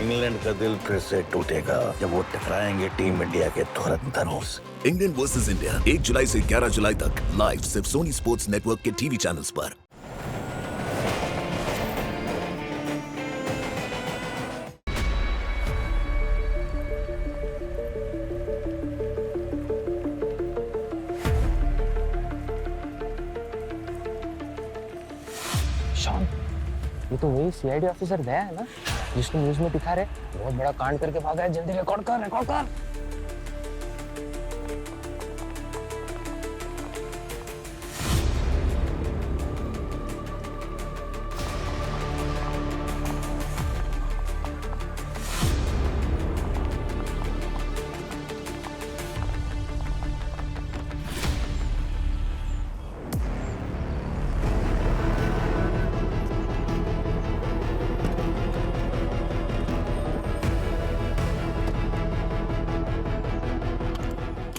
England का दिल फिर से टूटेगा जब वो टकराएंगे टीम इंडिया के धुरंधरों से। इंग्लैंड वर्सेस इंडिया 1 जुलाई से 11 जुलाई तक लाइव सिर्फ सोनी स्पोर्ट्स नेटवर्क के टीवी चैनल्स पर। शॉन, ये तो वही सीआईडी ऑफिसर दया है ना, जिसको न्यूज में दिखा रहे बहुत बड़ा कांड करके भागा है। जल्दी रिकॉर्ड कर।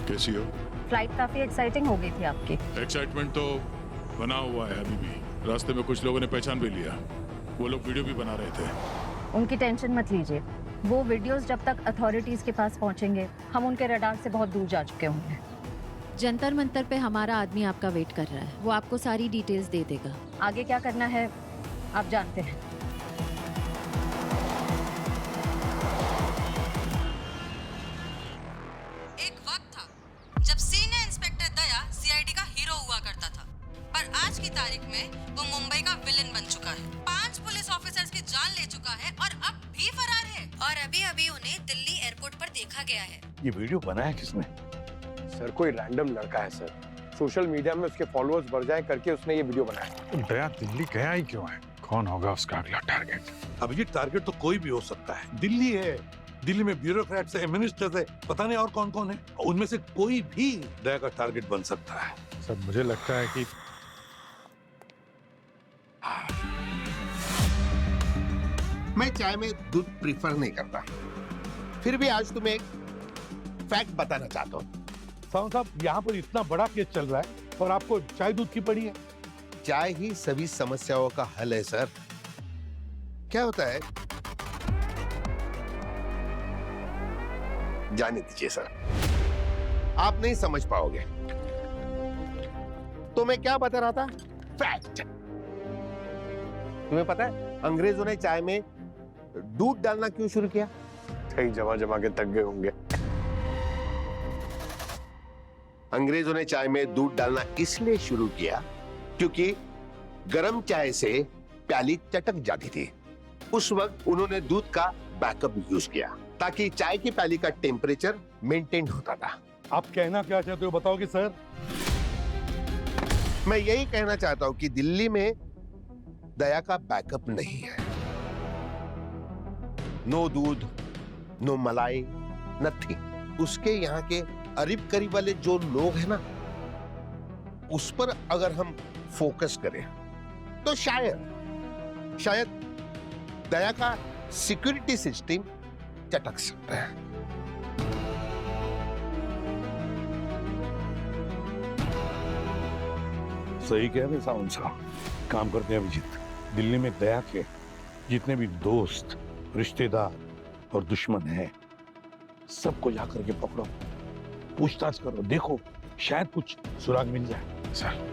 कैसी हो? फ्लाइट काफी एक्साइटिंग हो गई थी आपकी। एक्साइटमेंट तो बना हुआ है अभी भी। रास्ते में कुछ लोगों ने पहचान भी लिया। वो लोग वीडियो भी बना रहे थे। उनकी टेंशन मत लीजिए, वो वीडियोस जब तक अथॉरिटीज के पास पहुंचेंगे हम उनके रडार से बहुत दूर जा चुके होंगे। जंतर मंतर पे हमारा आदमी आपका वेट कर रहा है, वो आपको सारी डिटेल्स दे देगा। आगे क्या करना है आप जानते हैं। एक वक्त था जब सीनियर इंस्पेक्टर दया सीआईडी का हीरो हुआ करता था, पर आज की तारीख में वो मुंबई का विलेन बन चुका है। 5 पुलिस ऑफिसर्स की जान ले चुका है और अब भी फरार है। और अभी अभी उन्हें दिल्ली एयरपोर्ट पर देखा गया है। ये वीडियो बनाया किसने? सर कोई रैंडम लड़का है सर, सोशल मीडिया में उसके फॉलोअर्स बढ़ जाए करके उसने ये वीडियो बनाया। दया दिल्ली गया ही क्यों है? कौन होगा उसका अगला टारगेट? अब ये टारगेट तो कोई भी हो सकता है। दिल्ली है, दिल्ली में ब्यूरोक्रेट्स है, मिनिस्टर्स है, पता नहीं और कौन कौन है। उनमें से कोई भी दया का टारगेट बन सकता है। सर मुझे लगता है कि मैं चाय में दूध प्रीफर नहीं करता, फिर भी आज तुम्हें एक फैक्ट बताना चाहता हूँ। साहब साहब यहाँ पर इतना बड़ा केस चल रहा है और आपको चाय दूध की पड़ी है। चाय ही सभी समस्याओं का हल है सर। क्या होता है जाने दीजिए सर, आप नहीं समझ पाओगे। तो मैं क्या बता रहा था? फैक्ट। तुम्हें पता है अंग्रेजों ने चाय में दूध डालना क्यों शुरू किया? कहीं जमा जमा के थक गए होंगे। अंग्रेजों ने चाय में दूध डालना इसलिए शुरू किया क्योंकि गर्म चाय से प्याली चटक जाती थी। उस वक्त उन्होंने दूध का बैकअप यूज किया ताकि चाय की प्याली का टेम्परेचर मेंटेन होता था। आप कहना क्या चाहते हो बताओगे सर? मैं यही कहना चाहता हूं कि दिल्ली में दया का बैकअप नहीं है। नो दूध, नो मलाई, नथिंग। उसके यहाँ के करीब करीब वाले जो लोग हैं ना, उस पर अगर हम फोकस करें तो शायद दया का सिक्योरिटी सिस्टम चटक सकता है। सही कह रहे साउंड साहब। काम करते हैं अभिजीत, दिल्ली में दया के जितने भी दोस्त, रिश्तेदार और दुश्मन हैं, सबको जाकर के पकड़ो, पूछताछ करो, देखो शायद कुछ सुराग मिल जाए। सर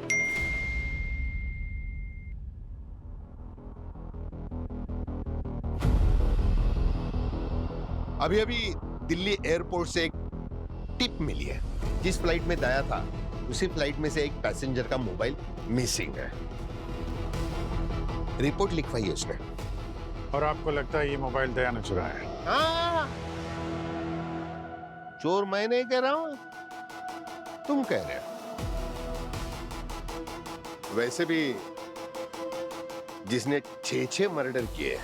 अभी अभी दिल्ली एयरपोर्ट से एक टिप मिली है। जिस फ्लाइट में दया था उसी फ्लाइट में से एक पैसेंजर का मोबाइल मिसिंग है। रिपोर्ट लिखवाई है उसने। और आपको लगता है ये मोबाइल दया ने चुराया है? हाँ, चोर मैं नहीं कह रहा हूं, तुम कह रहे हो। वैसे भी जिसने 6 मर्डर किए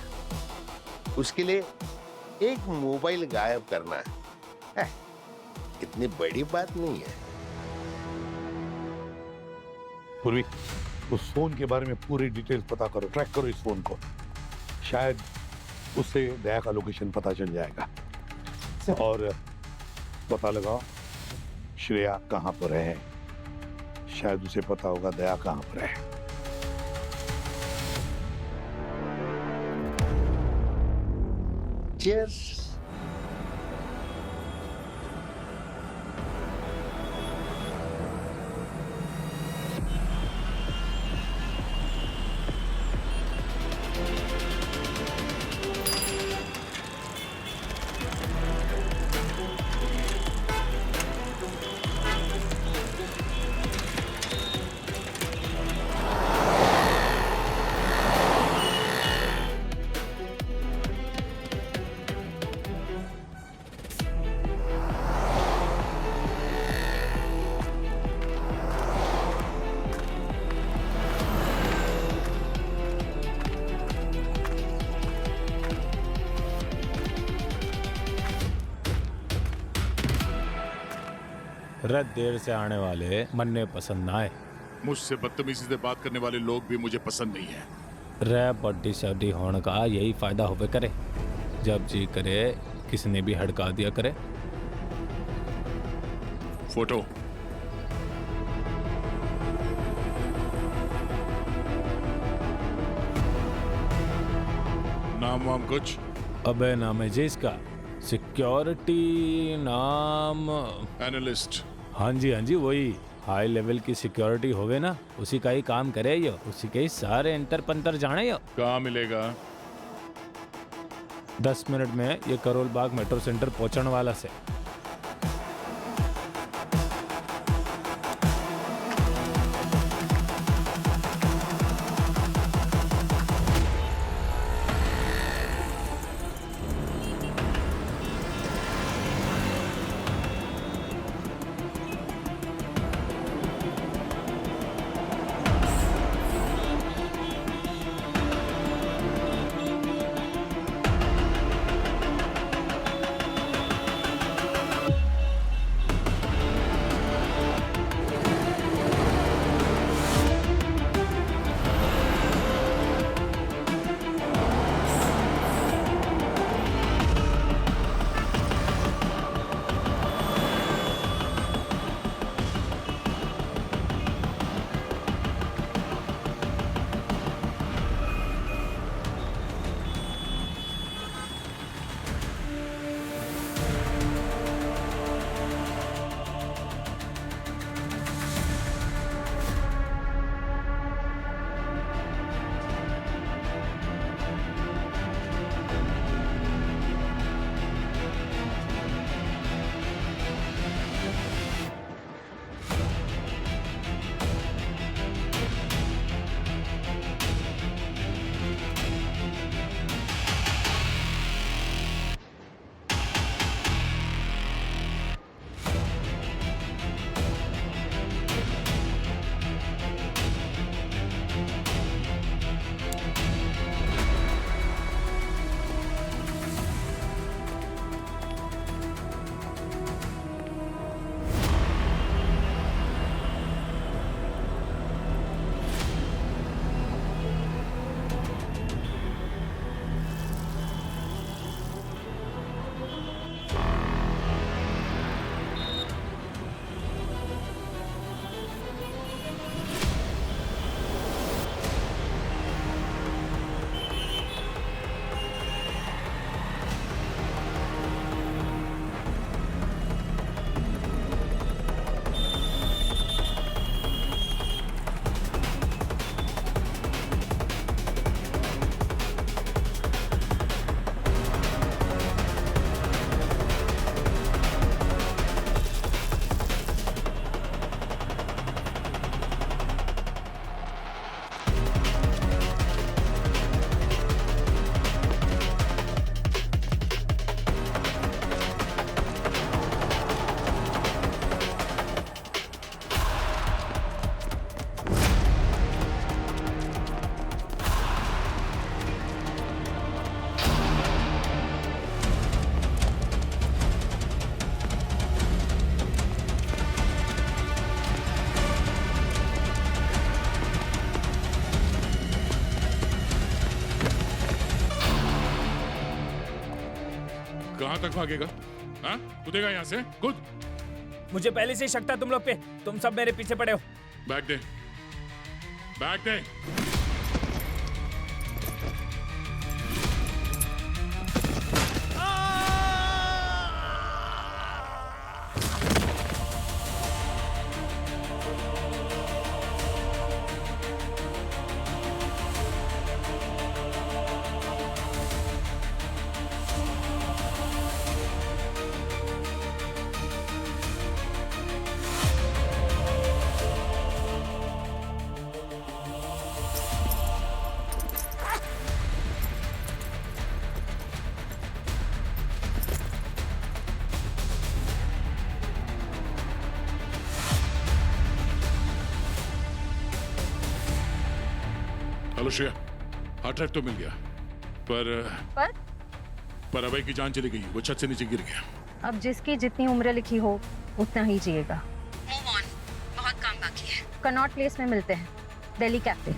उसके लिए एक मोबाइल गायब करना है इतनी बड़ी बात नहीं है। पूर्वी, उस फोन के बारे में पूरी डिटेल्स पता करो, ट्रैक करो इस फोन को। शायद उससे दया का लोकेशन पता चल जाएगा। और पता लगाओ श्रेया कहां पर है। शायद उसे पता होगा दया कहां पर है। चीयर्स। रत देर से आने वाले मन्ने पसंद ना आए। मुझसे बदतमीजी से बात करने वाले लोग भी मुझे पसंद नहीं है। रह बड्डी शड्डी होने का यही फायदा होवे करे, जब जी करे किसने भी हड़का दिया करे। फोटो नाम वाम कुछ? अबे नाम है जी इसका सिक्योरिटी नाम एनालिस्ट। हाँ जी वही हाई लेवल की सिक्योरिटी होवे ना, उसी का ही काम करे यो, उसी के ही सारे इंतर पंतर जाने यो। कहाँ मिलेगा? 10 मिनट में ये करोल बाग मेट्रो सेंटर पहुंचने वाला से। कहाँ तक भागेगा? हाँ? कूदेगा यहाँ से? कूद! मुझे पहले से ही शक था तुम लोग पे, तुम सब मेरे पीछे पड़े हो। बैग दे, बैग दे। हेलो श्रेया, हार्ट ट्रैक तो मिल गया, पर अभय की जान चली गई, वो छत से नीचे गिर गया। अब जिसकी जितनी उम्र लिखी हो उतना ही जिएगा। मूव ऑन, बहुत काम बाकी है। कनॉट प्लेस में मिलते हैं, दिल्ली कैफे।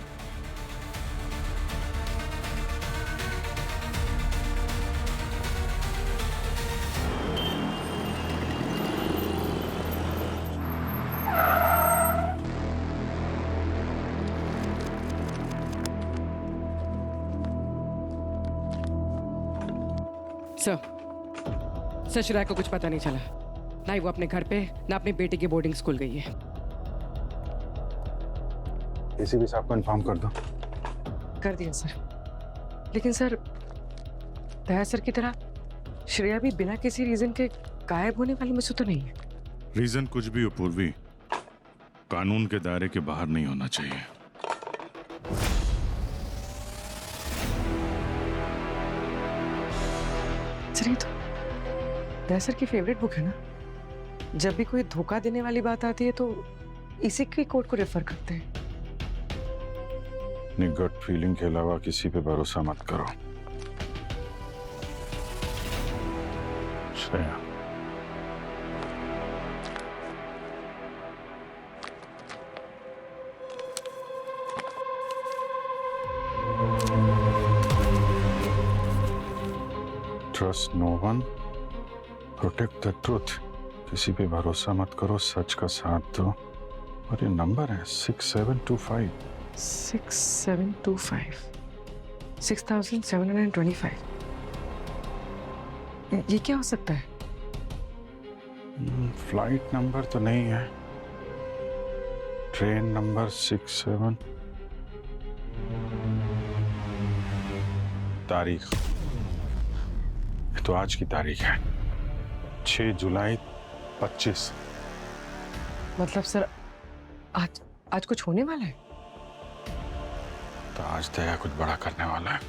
सर श्रेया को कुछ पता नहीं चला, ना ही वो अपने घर पे ना अपनी बेटी की बोर्डिंग स्कूल गई है। एसीपी साहब को इन्फॉर्म कर दो। कर दिया सर, लेकिन सर दया सर की तरह श्रेया भी बिना किसी रीजन के गायब होने वाली मुझसे तो नहीं है। रीजन कुछ भी हो पूर्वी, कानून के दायरे के बाहर नहीं होना चाहिए। सर ये तो दया सर की फेवरेट बुक है ना, जब भी कोई धोखा देने वाली बात आती है तो इसी की कोर्ट को रेफर करते हैं। अपनी गट फीलिंग के अलावा किसी पे भरोसा मत करो Shreya. Trust no one, protect the truth. किसी पे भरोसा मत करो, सच का साथ दो। और ये नंबर है 6725। 6725 6725। ये क्या हो सकता है? फ्लाइट नंबर तो नहीं है, ट्रेन नंबर 67। तारीख तो आज की तारीख है 6 जुलाई 25। मतलब सर आज कुछ होने वाला है? तो आज दया कुछ बड़ा करने वाला है।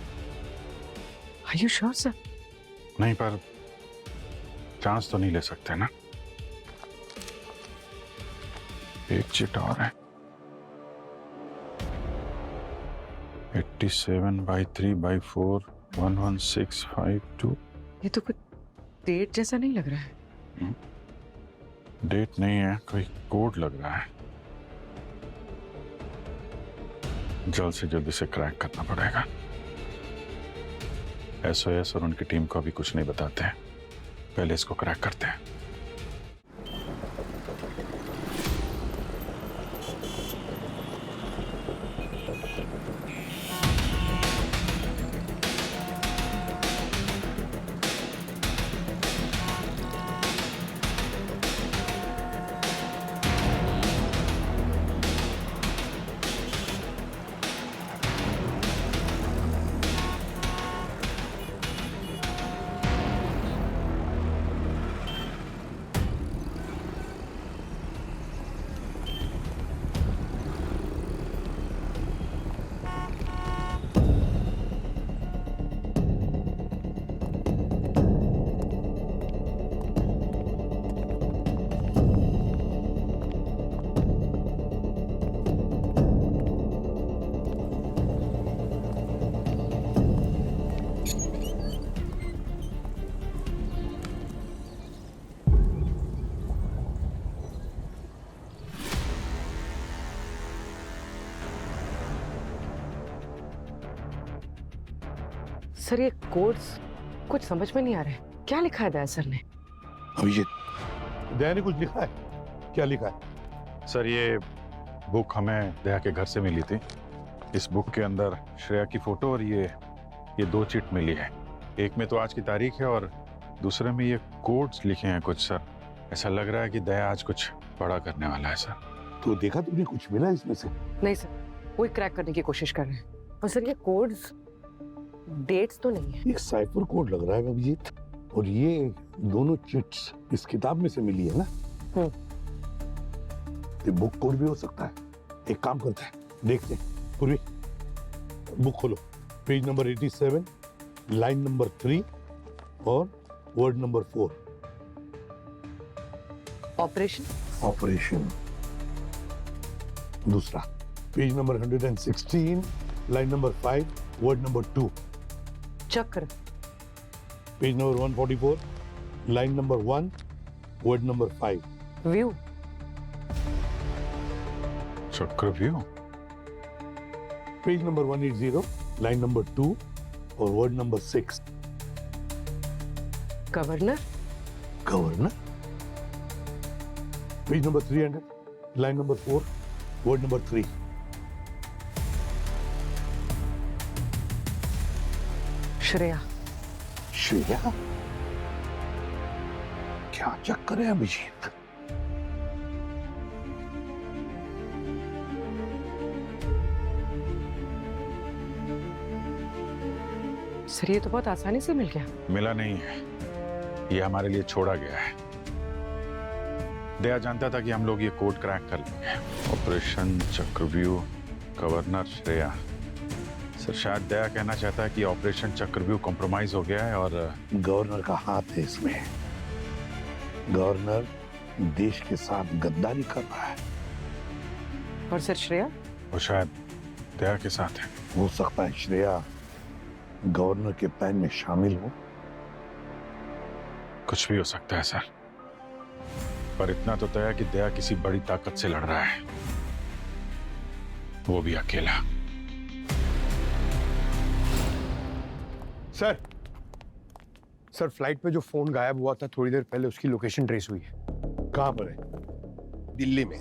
Are you sure, sir? नहीं, पर चांस तो नहीं ले सकते ना। एक चिट और है 87/3/4 11652। ये तो कुछ डेट जैसा नहीं लग रहा है। डेट नहीं है, कोई कोड लग रहा है। जल्द से जल्द इसे क्रैक करना पड़ेगा। SOS और उनकी टीम को अभी कुछ नहीं बताते हैं, पहले इसको क्रैक करते हैं। सर ये कोड्स कुछ समझ में नहीं आ रहा है, क्या लिखा है दया सर ने? अभिजीत, दया ने कुछ लिखा है? क्या लिखा है? सर ये बुक हमें दया के घर से मिली थी। इस बुक के अंदर श्रेया की फोटो और ये 2 चिट मिली है। एक में तो आज की तारीख है और दूसरे में ये कोड्स लिखे हैं कुछ। सर ऐसा लग रहा है कि दया आज कुछ बड़ा करने वाला है। सर तो देखा तुमने, कुछ मिला इसमें से? नहीं सर, वही क्रैक करने की कोशिश कर रहे हैं। और सर ये कोड्स डेट्स तो नहीं है। एक साइफर कोड लग रहा है अभिजीत, और ये दोनों चिट्स इस किताब में से मिली है ना। ये बुक कोड भी हो सकता है। एक काम करते हैं, देखते हैं। पूर्वी, बुक खोलो, पेज नंबर 87, लाइन नंबर 3 और वर्ड नंबर 4। ऑपरेशन। दूसरा page number 116, line number 5, word number 2. चक्र, page number 144, line number 1, word number 5. View, चक्रव्यूह, पेज नंबर 180, लाइन नंबर 2 और word number 6. Governor, governor. Page number 300, line number 4, word number 3. Shreya, Shreya, क्या चक्कर है Abhijit? Sir ये तो बहुत आसानी से मिल गया। मिला नहीं है, ये हमारे लिए छोड़ा गया है। दया जानता था कि हम लोग ये कोड क्रैक कर लेंगे। ऑपरेशन चक्रव्यूह, गवर्नर श्रेया। सर शायद दया कहना चाहता है कि ऑपरेशन चक्रव्यूह कॉम्प्रोमाइज हो गया है और गवर्नर का हाथ है इसमें। गवर्नर देश के साथ गद्दारी कर रहा है। और सर श्रेया? वो शायद दया के साथ है। हो सकता है श्रेया गवर्नर के प्लान में शामिल हो। कुछ भी हो सकता है सर, पर इतना तो तय है कि दया किसी बड़ी ताकत से लड़ रहा है, वो भी अकेला। सर फ्लाइट पे जो फोन गायब हुआ था थोड़ी देर पहले, उसकी लोकेशन ट्रेस हुई है। कहां पर है? दिल्ली में,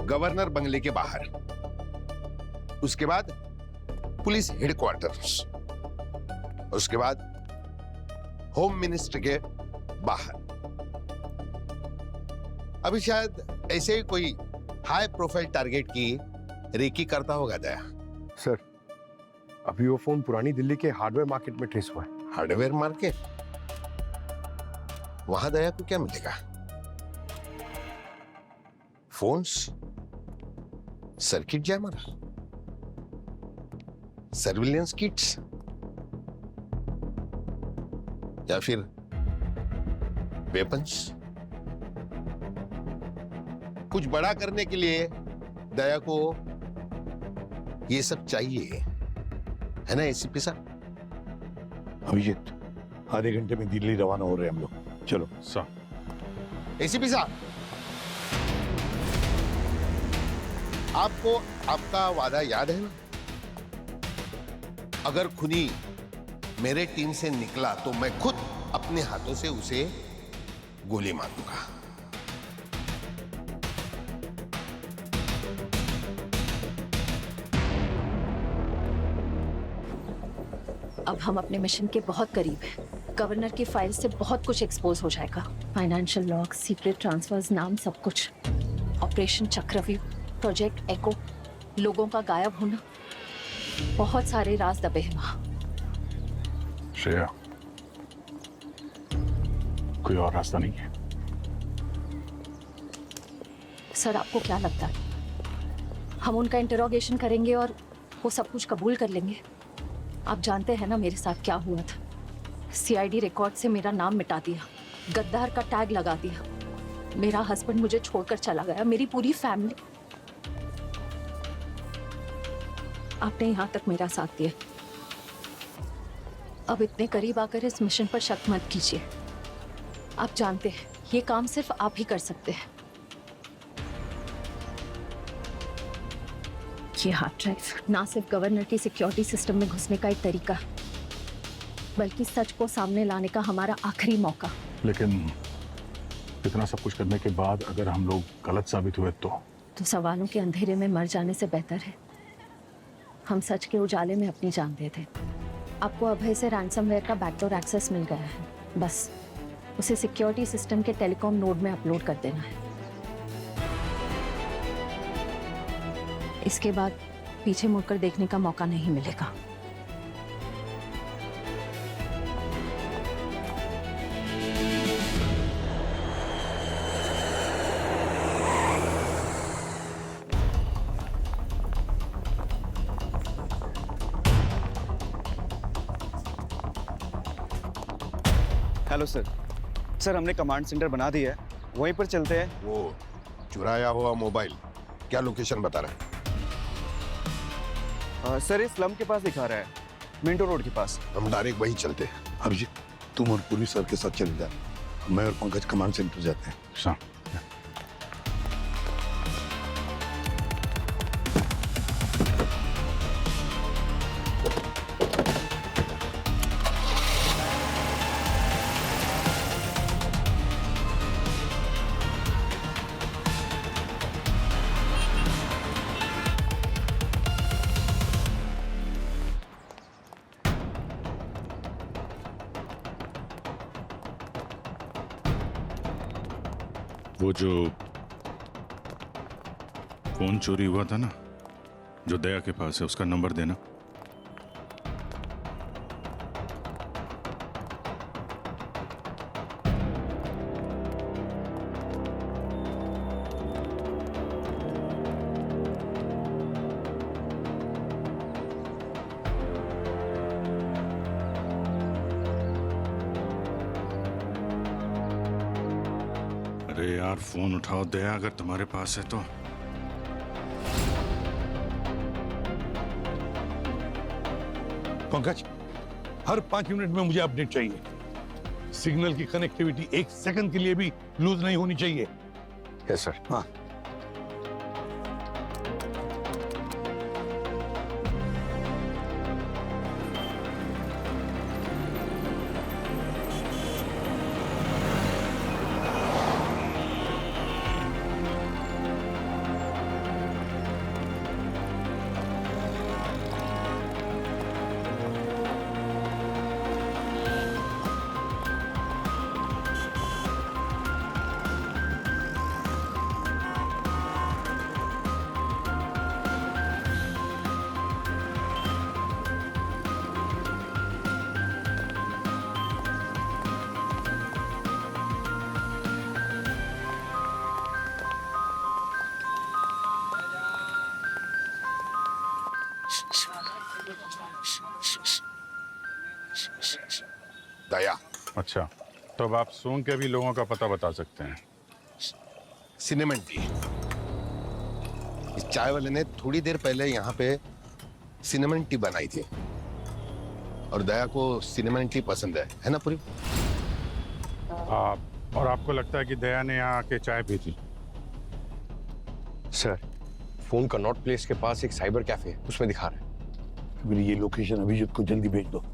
गवर्नर बंगले के बाहर, उसके बाद पुलिस हेडक्वार्टर्स, उसके बाद होम मिनिस्टर के बाहर। अभी शायद ऐसे ही कोई हाई प्रोफाइल टारगेट की रेकी करता होगा दया। सर अभी वो फोन पुरानी दिल्ली के हार्डवेयर मार्केट में ट्रेस हुआ है। Hardware market? वहां दया को क्या मिलेगा? Phones, circuit jammer, surveillance kits, या फिर वेपन्स। कुछ बड़ा करने के लिए दया को ये सब चाहिए, है ना एसीपी साहब? अभिजीत, आधे घंटे में दिल्ली रवाना हो रहे हैं हम लोग। चलो सर। एसीपी साहब, आपको आपका वादा याद है ना? अगर खूनी मेरे टीम से निकला तो मैं खुद अपने हाथों से उसे गोली मारूंगा। अब हम अपने मिशन के बहुत करीब हैं। गवर्नर की फाइल से बहुत कुछ एक्सपोज हो जाएगा। फाइनेंशियल लॉग, सीक्रेट ट्रांसफर्स, नाम, सब कुछ। ऑपरेशन चक्रव्यूह, प्रोजेक्ट एको, लोगों का गायब होना, बहुत सारे राज दबे हैं वहां। श्रेया, कोई और रास्ता नहीं है? सर आपको क्या लगता है हम उनका इंटरोगेशन करेंगे और वो सब कुछ कबूल कर लेंगे? आप जानते हैं ना मेरे साथ क्या हुआ था। सीआईडी रिकॉर्ड से मेरा नाम मिटा दिया, गद्दार का टैग लगा दिया। मेरा हस्बैंड मुझे छोड़कर चला गया, मेरी पूरी फैमिली। आपने यहां तक मेरा साथ दिया, अब इतने करीब आकर इस मिशन पर शक मत कीजिए। आप जानते हैं ये काम सिर्फ आप ही कर सकते हैं। ये हार्ड ड्राइव ना सिर्फ गवर्नर की सिक्योरिटी सिस्टम में घुसने का एक तरीका, बल्कि सच को सामने लाने का हमारा आखिरी मौका। लेकिन इतना सब कुछ करने के बाद अगर हम लोग गलत साबित हुए तो सवालों के अंधेरे में मर जाने से बेहतर है हम सच के उजाले में अपनी जान दे दें। आपको अभय से रैंसमवेयर का बैकडोर एक्सेस मिल गया है, बस उसे सिक्योरिटी सिस्टम के टेलीकॉम नोड में अपलोड कर देना है। इसके बाद पीछे मुड़कर देखने का मौका नहीं मिलेगा। Hello sir. सर हमने कमांड सेंटर बना दिया है, वहीं पर चलते हैं। वो चुराया हुआ मोबाइल क्या लोकेशन बता रहा है? सर ये स्लम के पास दिखा रहा है, मिंटो रोड के पास। हम डायरेक्ट वहीं चलते हैं। अभिजीत, तुम और पूरी सर के साथ चले जा, मैं और पंकज कमांड सेंटर जाते हैं। हाँ। वो जो फोन चोरी हुआ था ना, जो दया के पास है, उसका नंबर देना। अरे यार फोन उठाओ दया, अगर तुम्हारे पास है तो। पंकज, हर 5 मिनट में मुझे अपडेट चाहिए। सिग्नल की कनेक्टिविटी 1 सेकंड के लिए भी लूज नहीं होनी चाहिए। Yes sir. हाँ। दया। अच्छा, तो अब आप सूंघ के भी लोगों का पता बता सकते हैं। Cinnamon T. इस चाय वाले ने थोड़ी देर पहले यहाँ पे सिनेमन टी बनाई थी और दया को सिनेमन टी पसंद है ना पूरी? और आपको लगता है कि दया ने यहाँ आके चाय पी थी? सर, फोन कनॉट प्लेस के पास एक साइबर कैफे है, उसमें दिखा रहा है। मेरी ये लोकेशन अभिजीत को जल्दी भेज दो।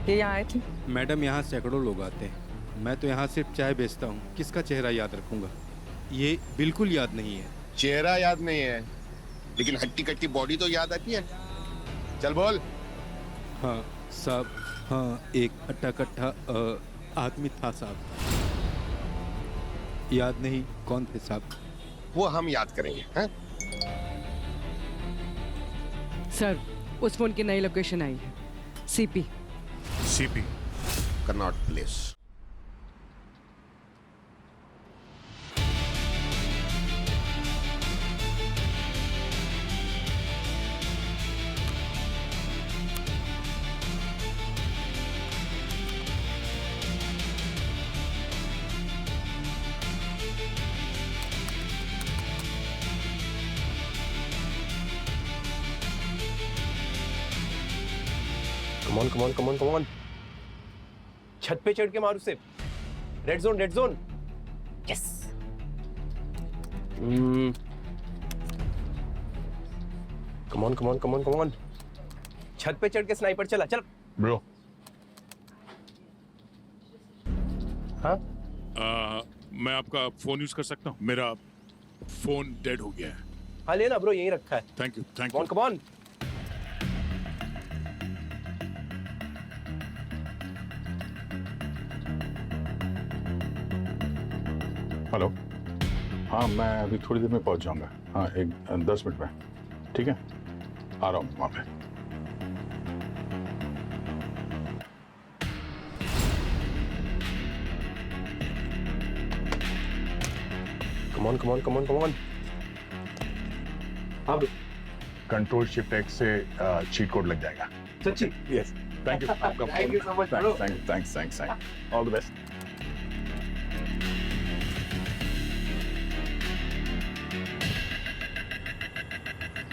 ये यहाँ आए थे? मैडम, यहाँ सैकड़ों लोग आते हैं। मैं तो यहाँ सिर्फ चाय बेचता हूँ, किसका चेहरा याद रखूंगा? ये बिल्कुल याद नहीं है। चेहरा याद नहीं है, लेकिन हट्टी कट्टी बॉडी तो याद आती है। चल बोल। हाँ साहब, हाँ एक अट्टा कट्टा आदमी था साहब। याद नहीं कौन थे साहब? वो हम याद करेंगे। हैं? सर, उस फोन की नई लोकेशन आई है, CP. CP Connaught place. Come on come on come on come on, छत पे चढ़ के मार उसे। Red zone, red zone. Yes. Come on come on come on come on, छत पे चढ़ के स्नाइपर चला। चल ब्रो। हाँ? मैं आपका फोन यूज कर सकता हूँ? मेरा फोन डेड हो गया है। हाँ लेना ब्रो, यहीं रखा है। Thank you, thank you. Come on. Hello. हाँ, मैं अभी थोड़ी देर में पहुंच जाऊंगा। हाँ, 10 मिनट में। ठीक है, आ रहा हूँ वहाँ पे। Come on come on come on come on. अब कंट्रोल शिफ्ट एक्स से चीट कोड लग जाएगा। सच्ची? यस। Thank you. आपका thank you so much bro. Thanks. All the best.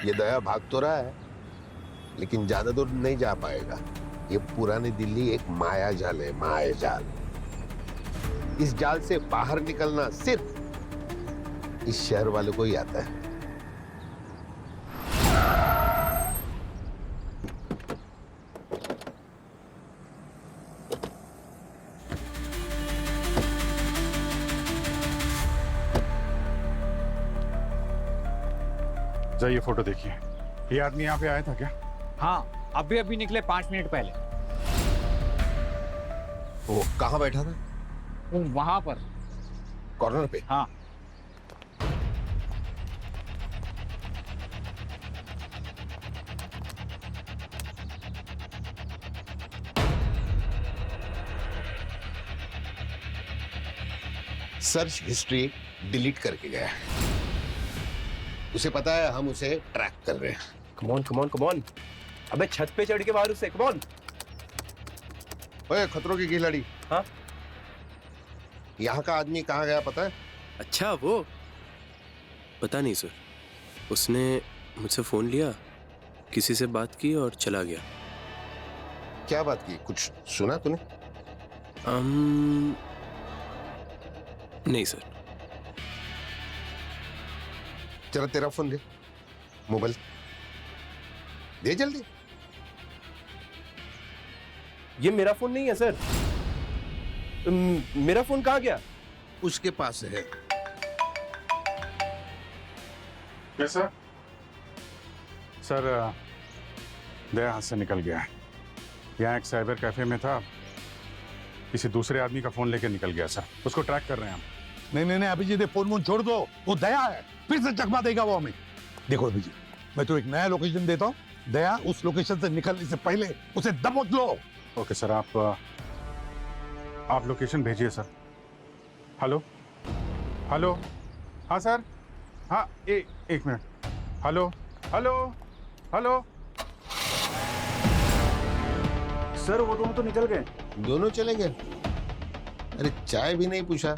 ये दया भाग तो रहा है, लेकिन ज्यादा दूर नहीं जा पाएगा। ये पुरानी दिल्ली एक माया जाल है, माया जाल। इस जाल से बाहर निकलना सिर्फ इस शहर वालों को ही आता है। जाइए फोटो देखिए। ये आदमी यहाँ पे आया था क्या? हाँ, अभी अभी निकले 5 मिनट पहले। वो कहाँ बैठा था? वो वहां पर कॉर्नर पे। हाँ। सर्च हिस्ट्री डिलीट करके गया। उसे पता है हम उसे ट्रैक कर रहे हैं। कमॉन कमॉन कमॉन, अबे छत पे चढ़ के बाहर उससे कमॉन। ओए खतरों की खिलाड़ी। हाँ, यहाँ का आदमी कहाँ गया पता है? अच्छा, वो पता नहीं सर। उसने मुझसे फोन लिया, किसी से बात की और चला गया। क्या बात की? कुछ सुना तूने? नहीं सर। चलो तेरा फोन दे, मोबाइल दे जल्दी। ये मेरा फोन नहीं है सर। मेरा फोन कहाँ गया? उसके पास है। कैसा? सर, दया हाथ से निकल गया है। यहाँ एक साइबर कैफे में था, किसी दूसरे आदमी का फोन लेके निकल गया सर। उसको ट्रैक कर रहे हैं हम। नहीं अभिजीत, फोन छोड़ दो। वो दया है, फिर से चकमा देगा वो हमें। देखो अभिजीत, मैं तो एक नया लोकेशन देता हूँ। दया उस लोकेशन से निकलने से पहले उसे दबोच लो। ओके सर, आप लोकेशन भेजिए सर। हेलो हेलो, हाँ सर, हाँ एक minute. Hello hello hello sir, वो दोनों तो निकल गए। दोनों चले गए? अरे चाय भी नहीं पूछा।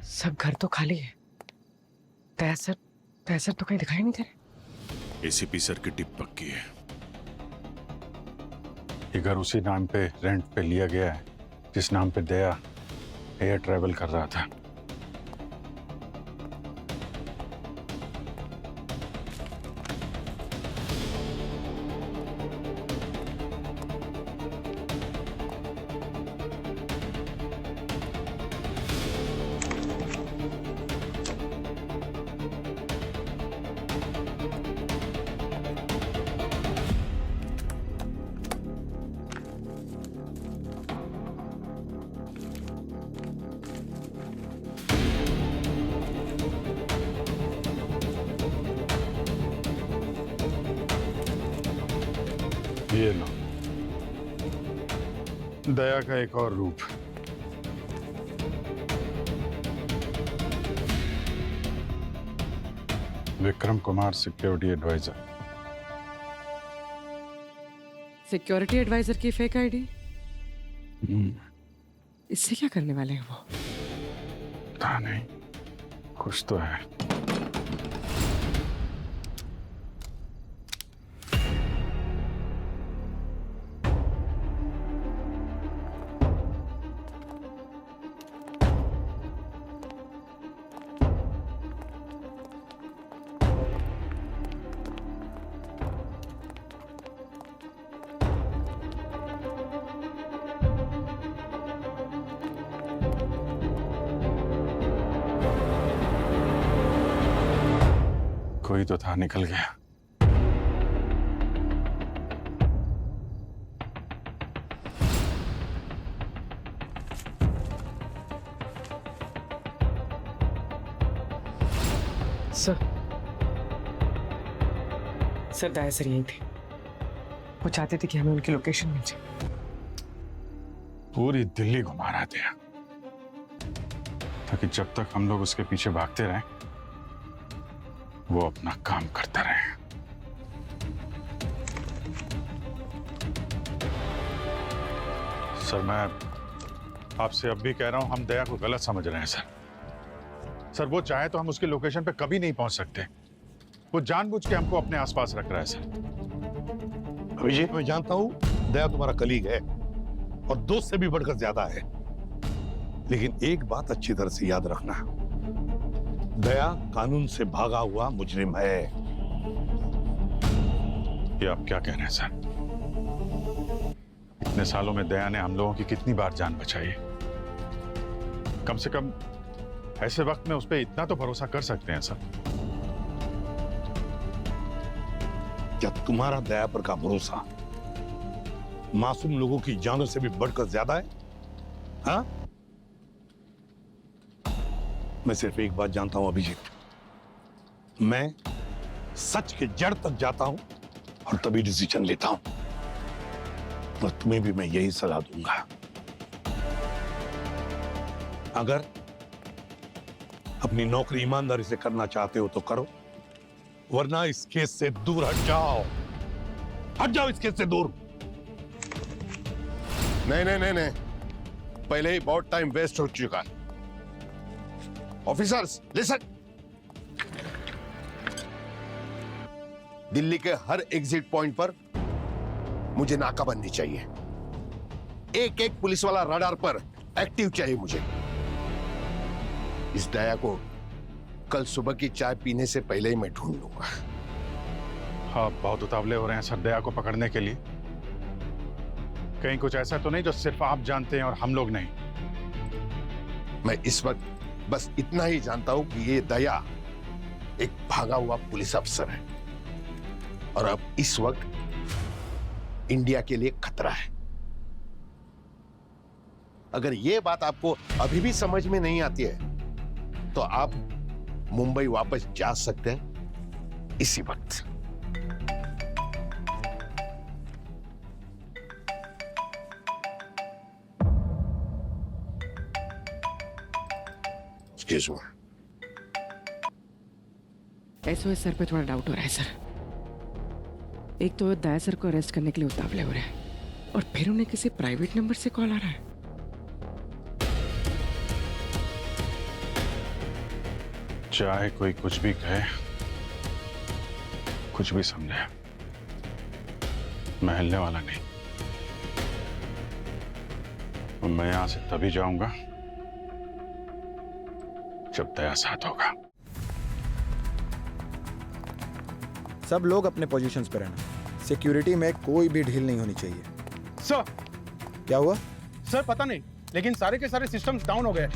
सब घर तो खाली है। तैसर तो कहीं दिखाई नहीं दे रहे। एसीपी सर की टिप पक्की है। ये घर उसी नाम पे रेंट पे लिया गया है जिस नाम पे दया एयर ट्रैवल कर रहा था। ये लो, दया का एक और रूप। Vikram Kumar, security adviser. Security adviser की फेक आईडी? इससे क्या करने वाले हैं वो? पता नहीं, कुछ तो है। कोई तो था, निकल गया। सर दया सर यही थे। वो चाहते थे कि हमें उनकी लोकेशन मिल जाए। पूरी दिल्ली घुमा रहा था ताकि जब तक हम लोग उसके पीछे भागते रहें वो अपना काम करता रहे। सर मैं आपसे अब भी कह रहा हूं, हम दया को गलत समझ रहे हैं सर। वो चाहे तो हम उसकी लोकेशन पे कभी नहीं पहुंच सकते। वो जानबूझ के हमको अपने आसपास रख रहा है सर। अभिजीत, मैं जानता हूं दया तुम्हारा कलीग है और दोस्त से भी बढ़कर ज्यादा है, लेकिन एक बात अच्छी तरह से याद रखना, दया कानून से भागा हुआ मुजरिम है। ये आप क्या कह रहे हैं सर? इतने सालों में दया ने हम लोगों की कितनी बार जान बचाई है। कम से कम ऐसे वक्त में उस पर इतना तो भरोसा कर सकते हैं सर। क्या तुम्हारा दया पर का भरोसा मासूम लोगों की जानों से भी बढ़कर ज्यादा है? हाँ? मैं सिर्फ एक बात जानता हूं अभिजीत, मैं सच के जड़ तक जाता हूं और तभी डिसीजन लेता हूं, और तुम्हें भी मैं यही सलाह दूंगा। अगर अपनी नौकरी ईमानदारी से करना चाहते हो तो करो, वरना इस केस से दूर हट जाओ। हट जाओ इस केस से दूर। नहीं, पहले ही बहुत टाइम वेस्ट हो चुका। ऑफिसर्स लिसन, दिल्ली के हर एग्जिट पॉइंट पर मुझे नाकाबंदी चाहिए। एक एक पुलिस वाला रडार पर एक्टिव चाहिए मुझे। इस दया को कल सुबह की चाय पीने से पहले ही मैं ढूंढ लूंगा। हाँ, बहुत उतावले हो रहे हैं सर दया को पकड़ने के लिए। कहीं कुछ ऐसा तो नहीं जो सिर्फ आप जानते हैं और हम लोग नहीं? मैं इस वक्त बस इतना ही जानता हूं कि ये दया एक भागा हुआ पुलिस अफसर है और अब इस वक्त इंडिया के लिए खतरा है। अगर ये बात आपको अभी भी समझ में नहीं आती है तो आप मुंबई वापस जा सकते हैं इसी वक्त। SOS सर पे थोड़ा डाउट हो रहा है सर। एक तो दया सर को अरेस्ट करने के लिए उतावले हो रहे हैं और फिर उन्हें किसी प्राइवेट नंबर से कॉल आ रहा है। चाहे कोई कुछ भी कहे, कुछ भी समझे, मैं हिलने वाला नहीं। मैं यहां से तभी जाऊंगा जब दया साथ होगा। सब लोग अपने पोजीशंस पर रहना। सिक्योरिटी में कोई भी ढील नहीं होनी चाहिए। सर क्या हुआ? सर पता नहीं, लेकिन सारे के सारे सिस्टम्स डाउन हो गए।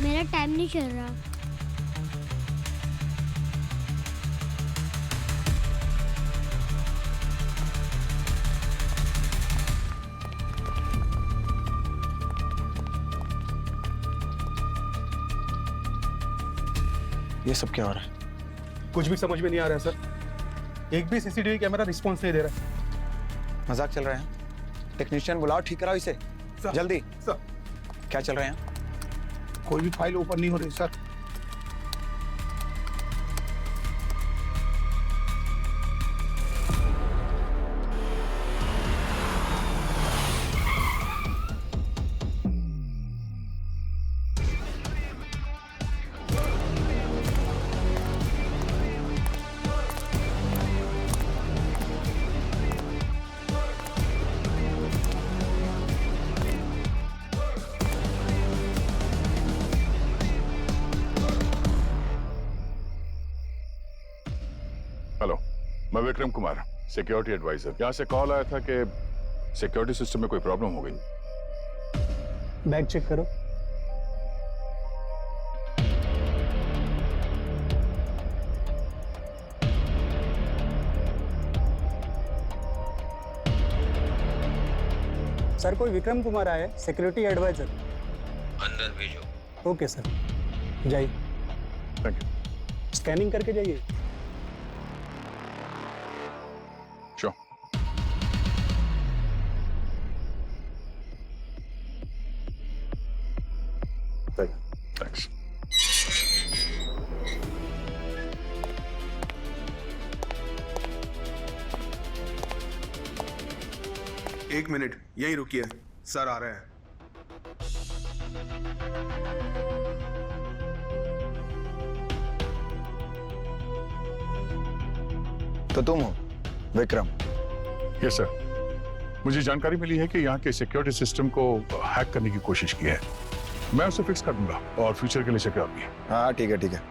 मेरा टाइम नहीं चल रहा। ये सब क्या हो रहा है? कुछ भी समझ में नहीं आ रहा है सर। एक भी CCTV कैमरा रिस्पॉन्स नहीं दे रहा है। मजाक चल रहा है? टेक्नीशियन बुलाओ, ठीक कराओ इसे जल्दी। सर क्या चल रहा है? कोई भी फाइल ओपन नहीं हो रही सर। हेलो, मैं विक्रम कुमार, सिक्योरिटी एडवाइजर। यहाँ से कॉल आया था कि सिक्योरिटी सिस्टम में कोई प्रॉब्लम हो गई। बैग चेक करो। सर कोई विक्रम कुमार आए, सिक्योरिटी एडवाइजर। अंदर भेजो। ओके सर, जाइए। Thank you. स्कैनिंग करके जाइए। श्योर। थैंक्स। एक मिनट यहीं रुकिए, सर आ रहे हैं। तो तुम हो विक्रम? यस सर, मुझे जानकारी मिली है कि यहाँ के सिक्योरिटी सिस्टम को हैक करने की कोशिश की है। मैं उसे फिक्स कर दूंगा और फ्यूचर के लिए सिक्योर भी। हाँ ठीक है ठीक है,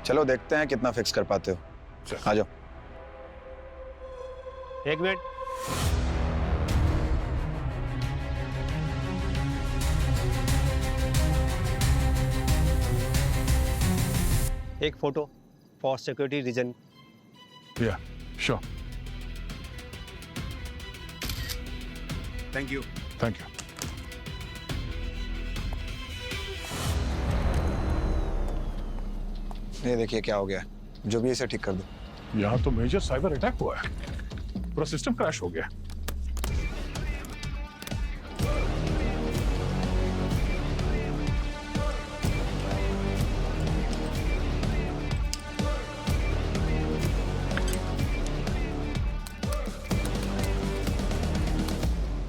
चलो देखते हैं कितना फिक्स कर पाते हो। आ जाओ। एक मिनट। एक फोटो फॉर सिक्योरिटी रीजन। या sure. Thank you. Thank you. ये देखिए क्या हो गया है, जो भी इसे ठीक कर दो। यहाँ तो मेजर साइबर अटैक हुआ है, पूरा सिस्टम क्रैश हो गया।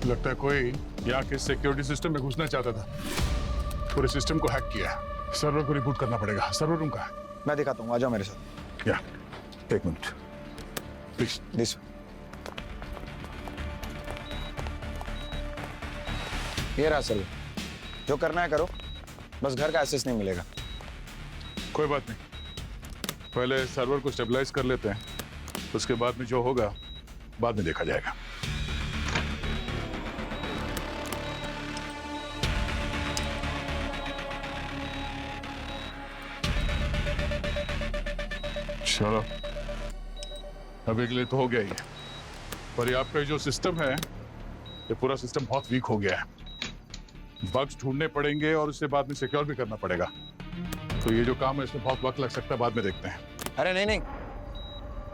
लगता है कोई यहाँ के सिक्योरिटी सिस्टम में घुसना चाहता था, पूरे सिस्टम को हैक किया है। सर्वर को रिबूट करना पड़ेगा। सर्वर रूम का है। मैं दिखाता हूँ, आ जाओ मेरे साथ। या एक मिनट प्लीज। दिस ये रहा सर्वर, जो करना है करो, बस घर का एक्सेस नहीं मिलेगा। कोई बात नहीं, पहले सर्वर को स्टेबलाइज कर लेते हैं, उसके बाद में जो होगा बाद में देखा जाएगा। चलो अभी के लिए तो हो गया ही है, पर ये आपका जो सिस्टम है, ये पूरा सिस्टम बहुत वीक हो गया है। बग्स ढूंढने पड़ेंगे और उससे बाद में सिक्योर भी करना पड़ेगा। तो ये जो काम है इसमें बहुत वक्त लग सकता है, बाद में देखते हैं। अरे नहीं नहीं,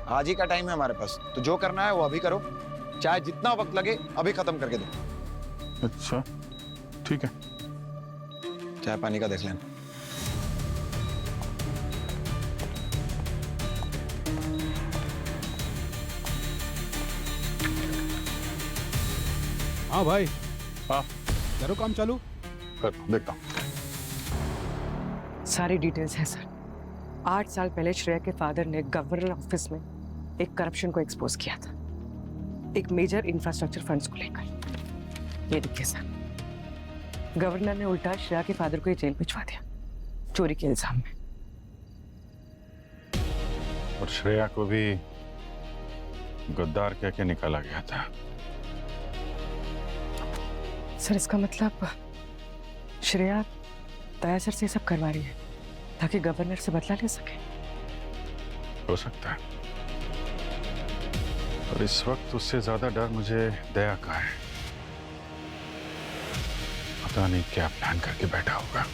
आज ही का टाइम है हमारे पास, तो जो करना है वो अभी करो, चाहे जितना वक्त लगे अभी खत्म करके दो। अच्छा ठीक है। चाय पानी का देख लेना। हाँ भाई। हाँ करो काम चालू। कर देखता हूँ। सारी डिटेल्स हैं सर। 8 साल पहले श्रेया के फादर ने गवर्नर ऑफिस में एक करप्शन को एक्सपोज किया था, एक मेजर इंफ्रास्ट्रक्चर फंड्स को लेकर। ये देखिए सर, गवर्नर ने उल्टा श्रेया के फादर को ये जेल भिजवा दिया चोरी के इल्जाम में। और श्रेया को भी गद्दार कह के निकाला गया था। सर इसका मतलब श्रेया दया सर से सब करवा रही है ताकि गवर्नर से बदला ले सके। हो सकता है, और इस वक्त उससे ज्यादा डर मुझे दया का है। पता नहीं क्या प्लान करके बैठा होगा।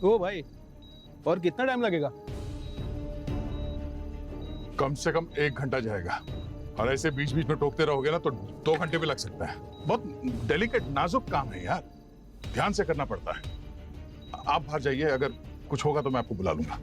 ओ भाई, और कितना टाइम लगेगा? कम से कम 1 घंटा जाएगा, और ऐसे बीच बीच में टोकते रहोगे ना तो 2 घंटे भी लग सकता है। बहुत डेलिकेट नाजुक काम है यार, ध्यान से करना पड़ता है। आप बाहर जाइए, अगर कुछ होगा तो मैं आपको बुला लूंगा।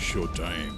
Show time.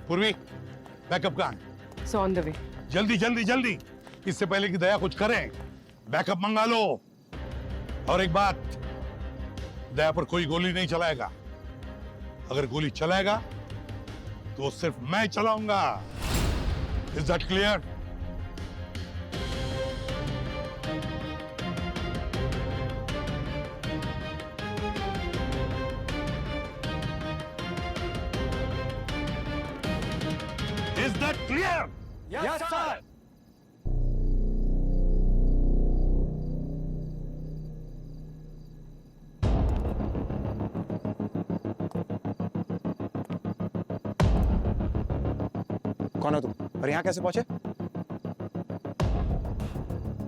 पूर्वी बैकअप कहाँ है? So on the way. जल्दी जल्दी जल्दी, इससे पहले कि दया कुछ करें बैकअप मंगा लो। और एक बात, दया पर कोई गोली नहीं चलाएगा। अगर गोली चलाएगा तो सिर्फ मैं चलाऊंगा। Is that clear? Is that clear? Yes, sir. कौन हो तुम और यहाँ कैसे पहुंचे?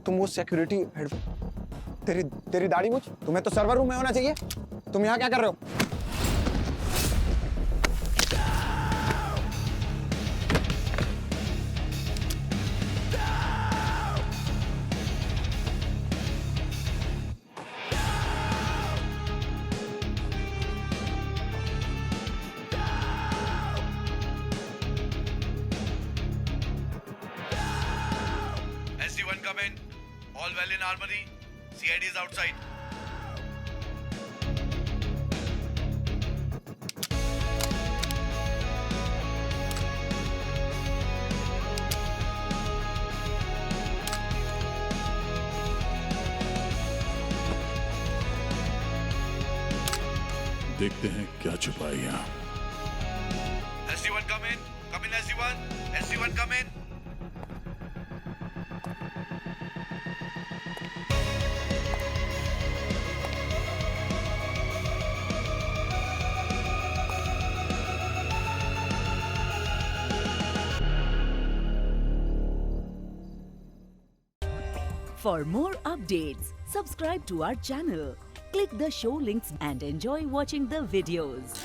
तुम वो सिक्योरिटी हेड, तेरी दाढ़ी मुझ, तुम्हें तो सर्वर रूम में होना चाहिए। तुम यहाँ क्या कर रहे हो? SG-1 come in. All well in armory. CID is outside. देखते हैं क्या छुपा है यहाँ। SG-1 come in. Come in SG-1. SG-1 come in. For more updates, subscribe to our channel, click the show links and enjoy watching the videos.